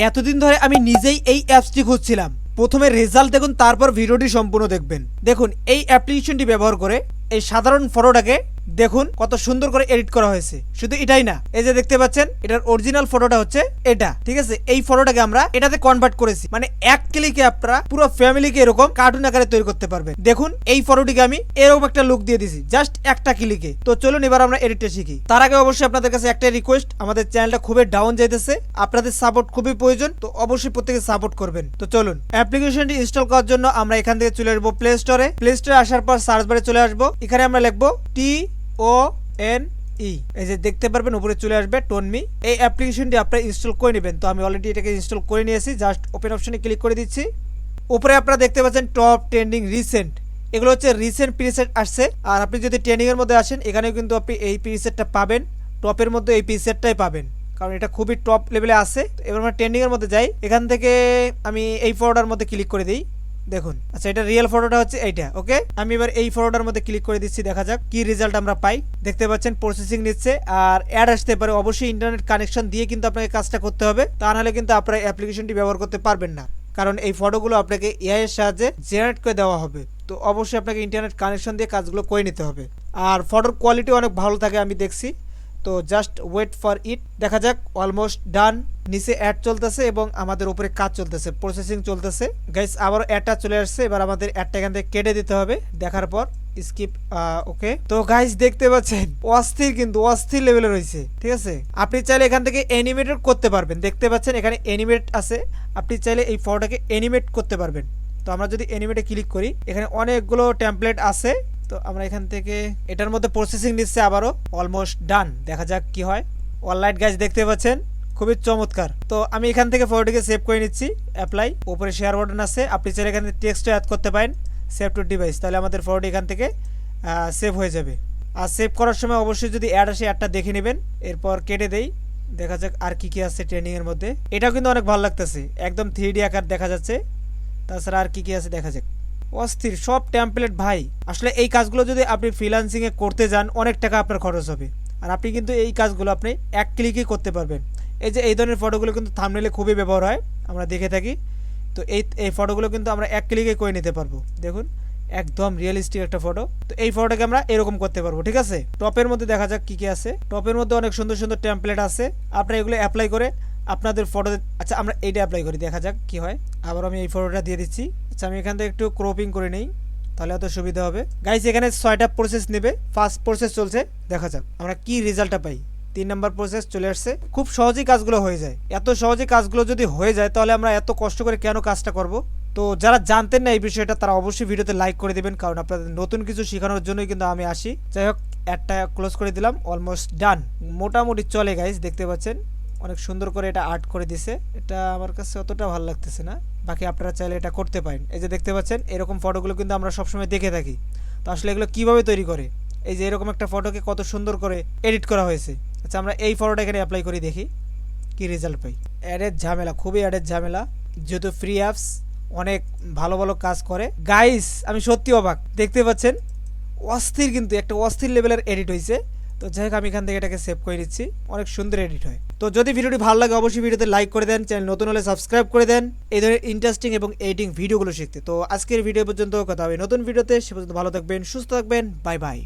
এতদিন ধরে আমি নিজেই এই অ্যাপসটি খুঁজছিলাম। প্রথমে রেজাল্ট দেখুন, তারপর ভিডিওটি সম্পূর্ণ দেখবেন। দেখুন এই অ্যাপ্লিকেশনটি ব্যবহার করে এই সাধারণ ফটোটাকে দেখুন কত সুন্দর করে এডিট করা হয়েছে। শুধু এটাই না, এই যে দেখতে পাচ্ছেন এটার অরিজিনাল ফটোটা হচ্ছে এটা, ঠিক আছে। এই ফটোটাকে আমরা এটাতে কনভার্ট করেছি, মানে এক ক্লিকে আপনারা পুরো ফ্যামিলিকে এরকম কার্টুন আকারে তৈরি করতে পারবেন। দেখুন এই ফটোটিকে আমি এরকম একটা লুক দিয়ে দিয়েছি জাস্ট একটা ক্লিকে। তো চলুন এবার আমরা এডিটটা শিখি। তার আগে অবশ্যই আপনাদের কাছে একটা রিকোয়েস্ট, আমাদের চ্যানেলটা খুবই ডাউন যাইতেছে, আপনাদের সাপোর্ট খুবই প্রয়োজন, তো অবশ্যই প্রত্যেকে সাপোর্ট করবেন। তো চলুন অ্যাপ্লিকেশনটি ইনস্টল করার জন্য আমরা এখান থেকে চলে আসবো প্লে স্টোরে। প্লে স্টোরে আসার পর সার্চ বারে চলে আসবো, এখানে আমরা লিখবো TONE, এই যে দেখতে পারবেন উপরে চলে আসবে টোনমি। এই অ্যাপ্লিকেশনটি আপনারা ইনস্টল করে নেবেন। তো আমি অলরেডি এটাকে ইনস্টল করে নিয়েছি, জাস্ট ওপেন অপশনে ক্লিক করে দিচ্ছি। উপরে আপনারা দেখতে পাচ্ছেন টপ ট্রেন্ডিং রিসেন্ট, এগুলো হচ্ছে রিসেন্ট প্রিসেট আসছে। আর আপনি যদি ট্রেন্ডিং এর মধ্যে আসেন, এখানেও কিন্তু আপনি এই প্রিসেটটা পাবেন, টপের মধ্যে এই প্রিসেটটাই পাবেন, কারণ এটা খুবই টপ লেভেলে আছে। এবার আমরা ট্রেন্ডিং এর মধ্যে যাই, এখান থেকে আমি এই ফটোটার মধ্যে ক্লিক করে দিই। দেখুন, আচ্ছা এটা রিয়েল ফটোটা হচ্ছে এইটা, ওকে। আমি এবার এই ফটোটার মধ্যে ক্লিক করে দিচ্ছি, দেখা যাক কি রেজাল্ট আমরা পাই। দেখতে পাচ্ছেন প্রসেসিং নিচ্ছে আর অ্যাড আসতে পারে। অবশ্যই ইন্টারনেট কানেকশন দিয়ে কিন্তু আপনাকে কাজটা করতে হবে, তা নাহলে কিন্তু আপনারা অ্যাপ্লিকেশনটি ব্যবহার করতে পারবেন না, কারণ এই ফটোগুলো আপনাকে এআই এর সাহায্যে জেনারেট করে দেওয়া হবে। তো অবশ্যই আপনাকে ইন্টারনেট কানেকশন দিয়ে কাজগুলো করে নিতে হবে। আর ফটোর কোয়ালিটি অনেক ভালো থাকে আমি দেখছি। তো জাস্ট ওয়েট ফর ইট, দেখা যাক। অলমোস্ট ডান, নিচে অ্যাড চলতেছে এবং আমাদের উপরে কাজ চলতেছে, প্রসেসিং চলতেছে। গাইস আবারও অ্যাডটা চলে আসছে, এবার আমাদের অ্যাডটা এখান থেকে কেটে দিতে হবে। দেখার পর স্কিপ, ওকে। তো গাইস দেখতে পাচ্ছেন অস্থির, কিন্তু অস্থির লেভেলে রয়েছে, ঠিক আছে। আপনি চাইলে এখান থেকে অ্যানিমেটেড করতে পারবেন, দেখতে পাচ্ছেন এখানে অ্যানিমেট আছে। আপনি চাইলে এই ফটোটাকে অ্যানিমেট করতে পারবেন। তো আমরা যদি অ্যানিমেটে ক্লিক করি, এখানে অনেকগুলো টেমপ্লেট আছে। তো আমরা এখান থেকে এটার মধ্যে প্রসেসিং নিচ্ছে আবারও, অলমোস্ট ডান। দেখা যাক কি হয়। অলরাইট গাইস দেখতে পাচ্ছেন খুবই চমৎকার। তো আমি এখান থেকে ফটোটিকে সেভ করে নিচ্ছি, অ্যাপ্লাই। উপরে শেয়ার বাটন আছে, আপনি চাইলে এখানে টেক্সটও অ্যাড করতে পারেন, সেভ টু ডিভাইস, তাহলে আমাদের ফটোটি এখান থেকে সেভ হয়ে যাবে। আর সেভ করার সময় অবশ্যই যদি অ্যাড আসে অ্যাডটা দেখে নেবেন। এরপর কেটে দেই, দেখা যাক আর কি কি আছে ট্রেনিং এর মধ্যে। এটাও কিন্তু অনেক ভালো লাগতেছে, একদম 3D আকার দেখা যাচ্ছে। তাছাড়া আর কি কি আছে দেখা যাক। অস্থির সব টেমপ্লেট ভাই। আসলে এই কাজগুলো যদি আপনি ফ্রিল্যান্সিং এ করতে যান, অনেক টাকা আপনার খরচ হবে। আর আপনি কিন্তু এই কাজগুলো আপনি এক ক্লিকেই করতে পারবেন। এই যে এই ধরনের ফটোগুলো কিন্তু থাম্বনেইলে খুবই ব্যবহার হয়, আমরা দেখে থাকি। তো এই ফটোগুলো কিন্তু আমরা এক ক্লিকে করে নিতে পারবো। দেখুন একদম রিয়েলিস্টিক একটা ফটো। তো এই ফটোটাকে আমরা এরকম করতে পারবো, ঠিক আছে। টপের মধ্যে দেখা যাক কি কি আছে। টপের মধ্যে অনেক সুন্দর সুন্দর টেমপ্লেট আছে, আপনারা এগুলো অ্যাপ্লাই করে আপনাদের ফটো। আচ্ছা আমরা এইটা অ্যাপ্লাই করি, দেখা যাক কি হয়। আবার আমি এই ফটোটা দিয়ে দিচ্ছি। আচ্ছা আমি এখান থেকে একটু ক্রপিং করে নেই, তাহলে এত সুবিধা হবে। গাইস এখানে 6টা প্রসেস নেবে, ফার্স্ট প্রসেস চলছে, দেখা যাক আমরা কি রেজাল্টটা পাই। 3 নম্বর প্রসেস চলে আসছে। খুব সহজেই কাজগুলো হয়ে যায়। এত সহজে কাজগুলো যদি হয়ে যায়, তাহলে আমরা এত কষ্ট করে কেন কাজটা করব। তো যারা জানতেন না এই বিষয়টা, তারা অবশ্যই ভিডিওতে লাইক করে দিবেন, কারণ আপনাদের নতুন কিছু শেখানোর জন্যই কিন্তু আমি আসি। যাই হোক অ্যাডটা ক্লোজ করে দিলাম, অলমোস্ট ডান। মোটামুটি চলে গাইস, দেখতে পাচ্ছেন অনেক সুন্দর করে এটা আর্ট করে দিছে। এটা আমার কাছে অতটা ভালো লাগতেছে না, বাকি আপনারা চাইলে এটা করতে পারেন। এই যে দেখতে পাচ্ছেন এরকম ফটোগুলো কিন্তু আমরা সবসময় দেখে থাকি। তো আসলে এগুলো কিভাবে তৈরি করে, এই যে এরকম একটা ফটোকে কত সুন্দর করে এডিট করা হয়েছে। আচ্ছা আমরা এই ফটোটা এখানে অ্যাপ্লাই করি, দেখি কি রেজাল্ট পাই। অ্যাডের ঝামেলা, খুবই অ্যাডের ঝামেলা, যেহেতু ফ্রি অ্যাপস অনেক ভালো ভালো কাজ করে। গাইস আমি সত্যি অবাক, দেখতে পাচ্ছেন অস্থির, কিন্তু একটা অস্থির লেভেলের এডিট হয়েছে। তো যাই হোক আমি এখান থেকে এটাকে সেভ করে নিচ্ছি, অনেক সুন্দর এডিট হয়। তো যদি ভিডিওটি ভালো লাগে অবশ্যই ভিডিওতে লাইক করে দেন, চ্যানেল নতুন হলে সাবস্ক্রাইব করে দেন এই ধরনের ইন্টারেস্টিং এবং এডিটিং ভিডিওগুলো শিখতে। তো আজকের ভিডিও পর্যন্ত, কথা হবে নতুন ভিডিওতে। সে পর্যন্ত ভালো থাকবেন, সুস্থ থাকবেন, বাই বাই।